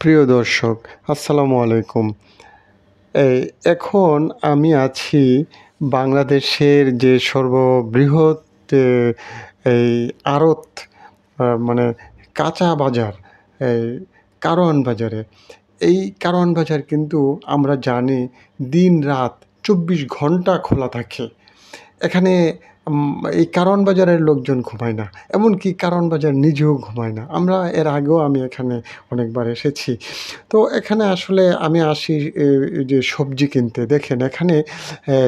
প্রিয় দর্শক, আসসালামু আলাইকুম। এই এখন আমি আছি বাংলাদেশের যে সর্ববৃহৎ এ এই আড়ত মানে কাঁচা বাজার, এই কারওয়ান বাজারে। এই কারওয়ান বাজার কিন্তু আমরা জানি দিন-রাত ২৪ ঘন্টা খোলা থাকে। এখানে এই কারওয়ান বাজারের লোকজন ঘুমায় না। এমনকি কারওয়ান বাজার নিজেও ঘুমায় না। এর আগেও আমি এখানে অনেকবার এসেছি। তো এখানে আসলে আমি আসি এই যে সবজি কিনতে। দেখেন এখানে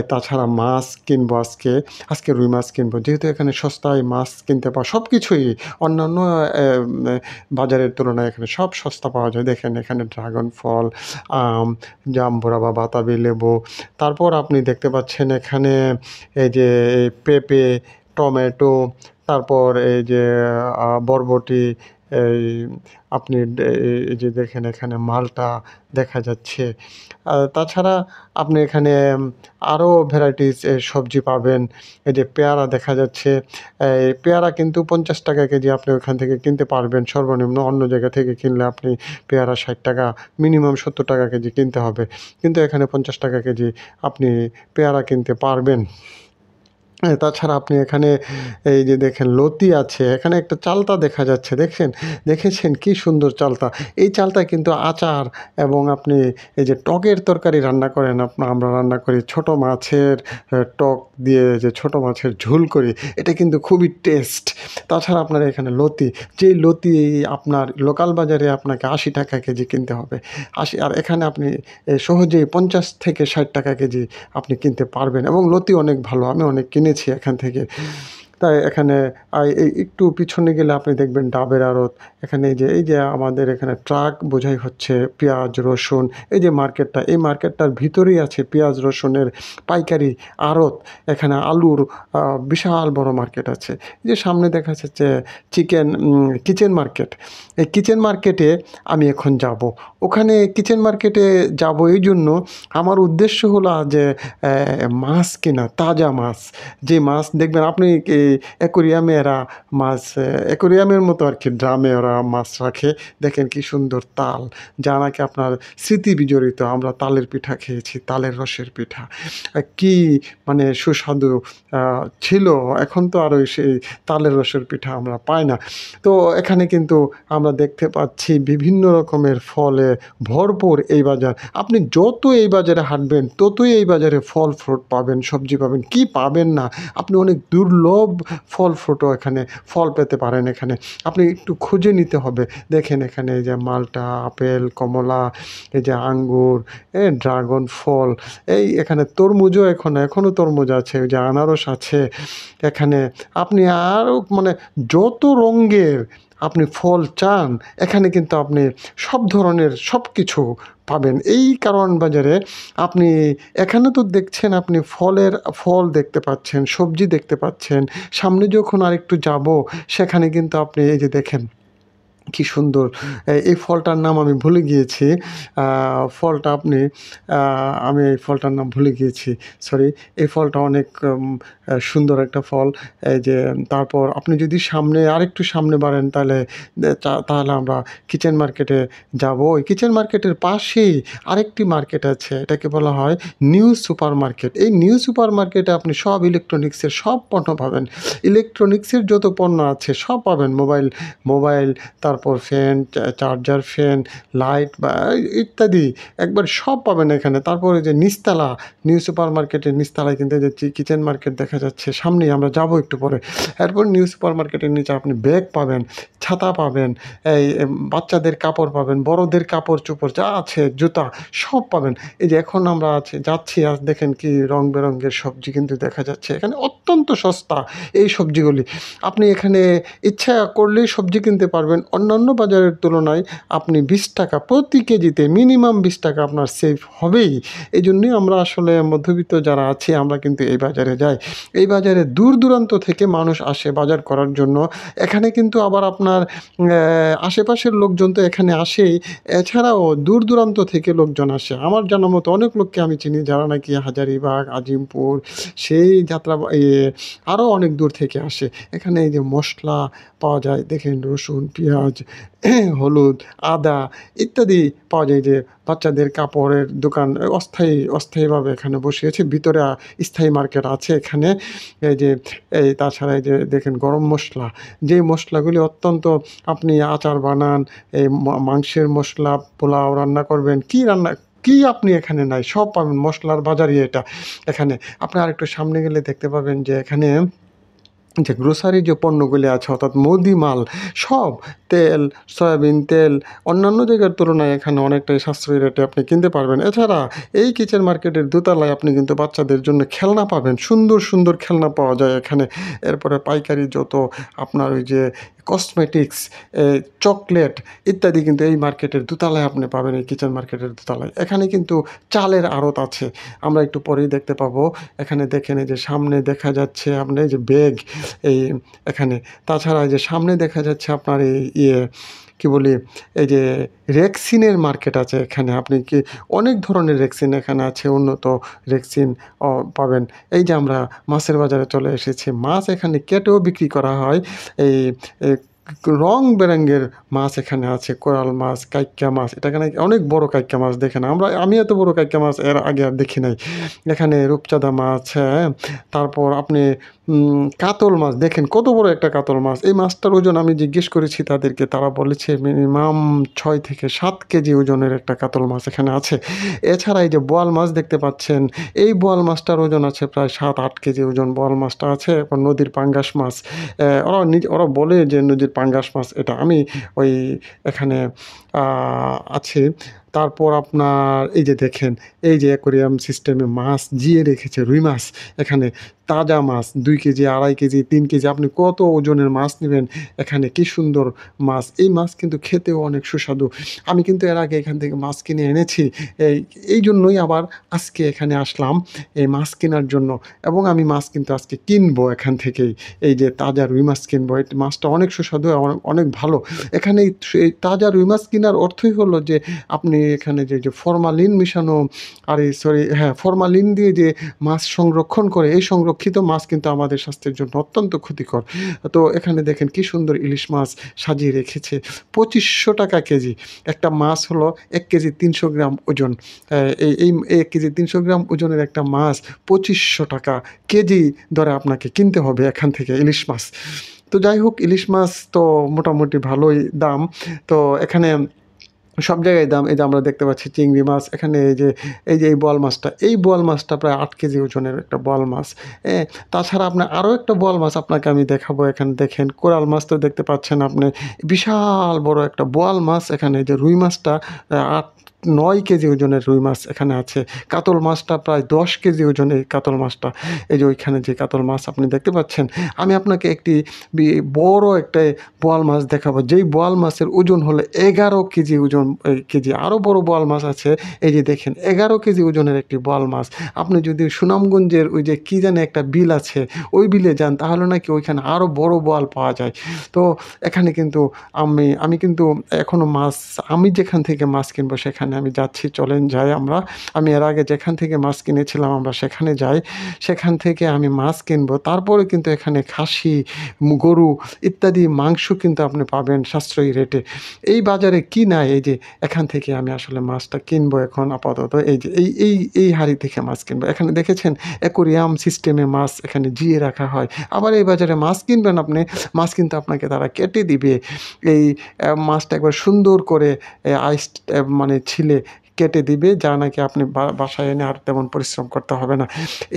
তাছাড়া মাছ কিনবো আজকে। আজকে রুই মাছ কিনবো। যেহেতু এখানে সস্তায় মাছ কিনতে পাওয়া সবকিছুই অন্যান্য বাজারের তুলনায় এখানে সব সস্তা পাওয়া যায়। দেখেন এখানে ড্রাগন ফল, আম, জাম্বুরা বা বাতাবি লেবু। তারপর আপনি দেখতে পাচ্ছেন এখানে এই যে পেঁপে, টমেটো, তারপর এই যে বরবটি, এই আপনি এই যে দেখেন এখানে মালটা দেখা যাচ্ছে। তাছাড়া আপনি এখানে আরও ভ্যারাইটিস সবজি পাবেন। এই যে পেয়ারা দেখা যাচ্ছে। এই পেয়ারা কিন্তু ৳৫০ কেজি আপনি ওখান থেকে কিনতে পারবেন সর্বনিম্ন। অন্য জায়গা থেকে কিনলে আপনি পেয়ারা ৳৬০, মিনিমাম ৳৭০ কেজি কিনতে হবে। কিন্তু এখানে ৳৫০ কেজি আপনি পেয়ারা কিনতে পারবেন। তাছাড়া আপনি এখানে এই যে দেখেন লতি আছে। এখানে একটা চালতা দেখা যাচ্ছে। দেখেছেন কি সুন্দর চালতা। এই চালতায় কিন্তু আচার এবং আপনি এই যে টকের তরকারি রান্না করেন, আমরা রান্না করি ছোট মাছের টক দিয়ে যে ছোট মাছের ঝোল করি, এটা কিন্তু খুবই টেস্ট। তাছাড়া আপনার এখানে লতি, যেই লতি আপনার লোকাল বাজারে আপনাকে ৳৮০ কেজি কিনতে হবে। আর এখানে আপনি সহজেই ৳৫০ থেকে ৳৬০ কেজি আপনি কিনতে পারবেন এবং লতি অনেক ভালো। আমি অনেক কিনেছি এখান থেকে। তাই এখানে একটু পিছনে গেলে আপনি দেখবেন ডাবের আড়ত। এখানে এই যে আমাদের এখানে ট্রাক বোঝাই হচ্ছে পেঁয়াজ, রসুন। এই যে মার্কেটটা, এই মার্কেটটার ভিতরেই আছে পেঁয়াজ, রসুনের পাইকারি আড়ত। এখানে আলুর বিশাল বড় মার্কেট আছে। এই যে সামনে দেখা যাচ্ছে কিচেন মার্কেট। এই কিচেন মার্কেটে আমি এখন যাব। ওখানে কিচেন মার্কেটে যাব এইজন্য, আমার উদ্দেশ্য হলো যে মাছ কেনা, তাজা মাছ। যে মাছ দেখবেন আপনি অ্যাকোরিয়ামে এরা মাছ, অ্যাকোরিয়ামের মতো আর কি ড্রামে ওরা মাছ রাখে। দেখেন কি সুন্দর তাল, যা নাকি আপনার স্মৃতি বিজড়িত। আমরা তালের পিঠা খেয়েছি, তালের রসের পিঠা। কি মানে সুস্বাদু ছিল। এখন তো আর ওই সেই তালের রসের পিঠা আমরা পাই না। তো এখানে কিন্তু আমরা দেখতে পাচ্ছি বিভিন্ন রকমের ফলে ভরপুর এই বাজার। আপনি যত এই বাজারে হাঁটবেন ততই এই বাজারে ফল ফ্রুট পাবেন, সবজি পাবেন। কি পাবেন না? আপনি অনেক দুর্লভ ফল ফ্রুটও এখানে ফল পেতে পারেন এখানে। আপনি একটু খুঁজে নিতে হবে। দেখেন এখানে এই যে মাল্টা, আপেল, কমলা, এই যে আঙ্গুর, ড্রাগন ফল, এখানে তরমুজও এখনও তরমুজ আছে, ওই যে আনারস আছে এখানে। আপনি আরও মানে যত রঙের আপনি ফল চান, এখানে কিন্তু আপনি সব ধরনের সব কিছু পাবেন এই কারওয়ান বাজারে। আপনি এখানে তো দেখছেন, আপনি ফল দেখতে পাচ্ছেন, সবজি দেখতে পাচ্ছেন। সামনে যখন আরেকটু যাব, সেখানে কিন্তু আপনি এই যে দেখেন কি সুন্দর। এই ফলটার নাম আমি ভুলে গিয়েছি। ফলটা আপনি আমি এই ফলটার নাম ভুলে গিয়েছি। সরি। এই ফলটা অনেক সুন্দর একটা ফল। এই যে তারপর আপনি যদি আরেকটু সামনে বাড়েন, তাহলে আমরা কিচেন মার্কেটে যাব। ওই কিচেন মার্কেটের পাশেই আরেকটি মার্কেট আছে। এটাকে বলা হয় নিউ সুপার মার্কেট। এই নিউ সুপার মার্কেটে আপনি সব ইলেকট্রনিক্সের সব পণ্য পাবেন। ইলেকট্রনিক্সের যত পণ্য আছে সব পাবেন। মোবাইল, তারপর ফ্যান, চার্জার ফ্যান, লাইট বা ইত্যাদি একবার সব পাবেন এখানে। তারপরে যে নিচতলা, নিউ সুপার মার্কেটের নিচতলায় কিন্তু এই যে কিচেন মার্কেট দেখা যাচ্ছে। সামনেই আমরা যাব একটু পরে। এরপর নিউ সুপার মার্কেটের নিচে আপনি ব্যাগ পাবেন, ছাতা পাবেন, বাচ্চাদের কাপড় পাবেন, বড়দের কাপড়-চোপড় যা আছে, জুতা সব পাবেন। এই যে এখন আমরা যাচ্ছি, আজ দেখেন কি রং বেরঙের সবজি কিন্তু দেখা যাচ্ছে। এখানে অত্যন্ত সস্তা এই সবজিগুলি। আপনি এখানে ইচ্ছা করলেই সবজি কিনতে পারবেন। অন্যান্য বাজারের তুলনায় আপনি ৳20 প্রতি কেজিতে, মিনিমাম ৳20 আপনার সেভ হবেই। এই জন্যই আমরা আসলে মধ্যবিত্ত যারা আছি, আমরা কিন্তু এই বাজারে যাই। এই বাজারে দূর দূরান্ত থেকে মানুষ আসে বাজার করার জন্য। এখানে কিন্তু আবার আপনার আশেপাশের লোকজন তো এখানে আসেই। এছাড়াও দূর দূরান্ত থেকে লোকজন আসে। আমার জানা মতো অনেক লোককে আমি চিনি যারা নাকি হাজারীবাগ, আজিমপুর, সেই আরও অনেক দূর থেকে আসে। এখানে এই যে মশলা পাওয়া যায়, দেখেন রসুন, পেঁয়াজ, মরিচ, হলুদ, আদা ইত্যাদি পাওয়া যায়। যে বাচ্চাদের কাপড়ের দোকান অস্থায়ীভাবে এখানে বসিয়েছে। ভিতরে স্থায়ী মার্কেট আছে এখানে। এই যে তাছাড়া এই যে দেখেন গরম মসলা, যেই মসলাগুলি অত্যন্ত, আপনি আচার বানান, এই মাংসের মসলা, পোলাও রান্না করবেন, কি আপনি এখানে নাই সব পাবেন, মসলার বাজারই এটা এখানে। আপনি আরেকটু সামনে গেলে দেখতে পাবেন যে এখানে যে গ্রোসারি যে পণ্যগুলি আছে অর্থাৎ মুদি মাল সব, তেল, সয়াবিন তেল অন্যান্য জায়গার তুলনায় এখানে অনেকটাই সাশ্রয়ী রেটে আপনি কিনতে পারবেন। এছাড়া এই কিচেন মার্কেটের দোতলায় আপনি কিন্তু বাচ্চাদের জন্য খেলনা পাবেন, সুন্দর সুন্দর খেলনা পাওয়া যায় এখানে। এরপরে পাইকারি যত আপনার ওই যে কসমেটিক্স, চকলেট ইত্যাদি কিন্তু এই মার্কেটের দোতলায় আপনি পাবেন, এই কিচেন মার্কেটের দোতলায়। এখানে কিন্তু চালের আড়ত আছে, আমরা একটু পরেই দেখতে পাবো। এখানে দেখেন এই যে সামনে দেখা যাচ্ছে আপনার এই যে ব্যাগ, এই এখানে। তাছাড়া এই যে সামনে দেখা যাচ্ছে আপনার এই কি বলি, এই যে রেক্সিনের মার্কেট আছে এখানে। আপনি কি অনেক ধরনের রেক্সিন এখানে আছে, উন্নত রেক্সিন পাবেন। এই যে আমরা মাছের বাজারে চলে এসেছি, মাছ এখানে কেটেও বিক্রি করা হয়। এই রং বেরঙের মাছ এখানে আছে, কোরাল মাছ, কাইক্কা মাছ। এটা এখানে অনেক বড় কাইক্কা মাছ, দেখেন আমি এত বড় কাইক্কা মাছ এর আগে আর দেখি নাই। এখানে রূপচাঁদা মাছ, হ্যাঁ। তারপর আপনি কাতল মাছ, দেখেন কত বড় একটা কাতল মাছ। এই মাছটার ওজন আমি জিজ্ঞেস করেছি তাদেরকে, তারা বলেছে মিনিমাম 6 থেকে 7 কেজি ওজনের একটা কাতল মাছ এখানে আছে। এছাড়া এই যে বোয়াল মাছ দেখতে পাচ্ছেন, এই বোয়াল মাছটার ওজন আছে প্রায় 7-8 কেজি ওজন বোয়াল মাছটা আছে। এরপর নদীর পাঙ্গাস মাছ, ওরা বলে যে নদীর পাঙ্গাস মাছ, এটা আমি ওই এখানে আছে। তারপর আপনার এই যে দেখেন, এই যে অ্যাকোরিয়াম সিস্টেমে মাছ জিয়ে রেখেছে, রুই মাছ এখানে। তাজা মাছ 2 কেজি, 2.5 কেজি, 3 কেজি, আপনি কত ওজনের মাছ নেবেন এখানে, কি সুন্দর মাছ। এই মাছ কিন্তু খেতেও অনেক সুস্বাদু। আমি কিন্তু এর আগে এখান থেকে মাছ কিনে এনেছি, এই জন্যই আবার আজকে এখানে আসলাম এই মাছ কেনার জন্য। এবং আমি মাছ কিন্তু আজকে কিনবো এখান থেকেই, এই যে তাজা রুই মাছ কিনবো। এই মাছটা অনেক সুস্বাদু, অনেক ভালো। এখানে এই তাজা রুই মাছ কেনার অর্থই হলো যে আপনি এখানে যে ফরমালিন মিশানো, ফরমালিন দিয়ে যে মাছ সংরক্ষণ করে, এই সংরক্ষিত মাছ কিন্তু আমাদের স্বাস্থ্যের জন্য অত্যন্ত ক্ষতিকর। তো এখানে দেখেন কি সুন্দর ইলিশ মাছ সাজিয়ে রেখেছে, 2500 টাকা কেজি। একটা মাছ হলো 1 কেজি 300 গ্রাম ওজন। এই 1 কেজি 300 গ্রাম ওজনের একটা মাছ 2500 টাকা কেজি দরে আপনাকে কিনতে হবে এখান থেকে ইলিশ মাছ। তো যাই হোক, ইলিশ মাছ তো মোটামুটি ভালোই দাম। তো এখানে সব জায়গায় দাম। এই যে আমরা দেখতে পাচ্ছি চিংড়ি মাছ এখানে, এই বোয়াল মাছটা প্রায় 8 কেজি ওজনের একটা বোয়াল মাছ। তাছাড়া আপনার আরও একটা বোয়াল মাছ আপনাকে আমি দেখাবো। এখানে দেখেন কোরাল মাছ তো দেখতে পাচ্ছেন আপনি, বিশাল বড় একটা বোয়াল মাছ এখানে। যে রুই মাছটা 8-9 কেজি ওজনের রুই মাছ এখানে আছে। কাতল মাছটা প্রায় 10 কেজি ওজনের, এই কাতল মাছটা। এই যে ওইখানে যে কাতল মাছ আপনি দেখতে পাচ্ছেন। আমি আপনাকে একটি বড় একটা বোয়াল মাছ দেখাবো, যেই বোয়াল মাছের ওজন হলো 11 কেজি ওজন। কেজি আরও বড় বোয়াল মাছ আছে, এই যে দেখেন 11 কেজি ওজনের একটি বোয়াল মাছ। আপনি যদি সুনামগঞ্জের ওই যে কী জানে একটা বিল আছে, ওই বিলে যান, তাহলে নাকি ওইখানে আরও বড় বোয়াল পাওয়া যায়। তো এখানে কিন্তু আমি কিন্তু এখনও আমি যেখান থেকে মাছ কিনবো সেখানে আমি যাচ্ছি, চলেন যাই আমরা। আমি এর আগে যেখান থেকে মাছ কিনেছিলাম আমরা সেখানে যাই, সেখান থেকে আমি মাছ কিনবো। তারপরে কিন্তু এখানে খাসি, গরু ইত্যাদি মাংস কিন্তু আপনি পাবেন সাশ্রয়ী রেটে। এই বাজারে কি নাই, এই যে এখান থেকে আমি আসলে মাছটা কিনবো এখন আপাতত। এই যে এই হাঁড়ি থেকে মাছ কিনবো। এখানে দেখেছেন অ্যাকোরিয়াম সিস্টেমে মাছ এখানে জিয়ে রাখা হয়। আবার এই বাজারে মাছ কিনবেন আপনি, মাছ কিন্তু আপনাকে তারা কেটে দিবে। এই মাছটা একবার সুন্দর করে আইস মানে ছিলে কেটে দিবে, যা নাকি আপনি বাসায় এনে আর তেমন পরিশ্রম করতে হবে না।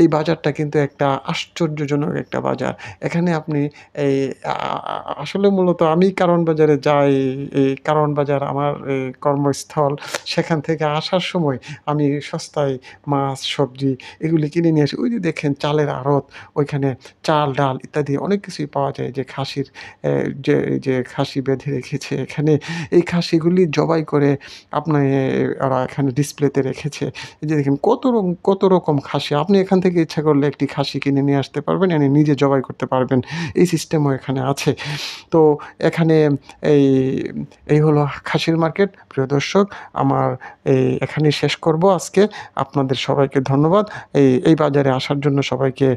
এই বাজারটা কিন্তু একটা আশ্চর্যজনক একটা বাজার। এখানে আপনি এই আসলে মূলত আমি কারওয়ান বাজারে যাই। এই কারওয়ান বাজার আমার কর্মস্থল। সেখান থেকে আসার সময় আমি সস্তায় মাছ, সবজি এগুলি কিনে নিয়ে আসি। ওই যে দেখেন চালের আড়ত, ওইখানে চাল, ডাল ইত্যাদি অনেক কিছুই পাওয়া যায়। যে খাসির যে খাসি বেঁধে রেখেছে এখানে, এই খাসিগুলি জবাই করে আপনার ওরা এখানে ডিসপ্লেতে রেখেছে। এই যে দেখেন কত রকম খাসি। আপনি এখান থেকে ইচ্ছা করলে একটি খাসি কিনে নিয়ে আসতে পারবেন, এনে নিজে জবাই করতে পারবেন। এই সিস্টেমও এখানে আছে। তো এখানে এই এই হলো খাসির মার্কেট। প্রিয় দর্শক, আমার এখানেই শেষ করব আজকে। আপনাদের সবাইকে ধন্যবাদ। এই বাজারে আসার জন্য সবাইকে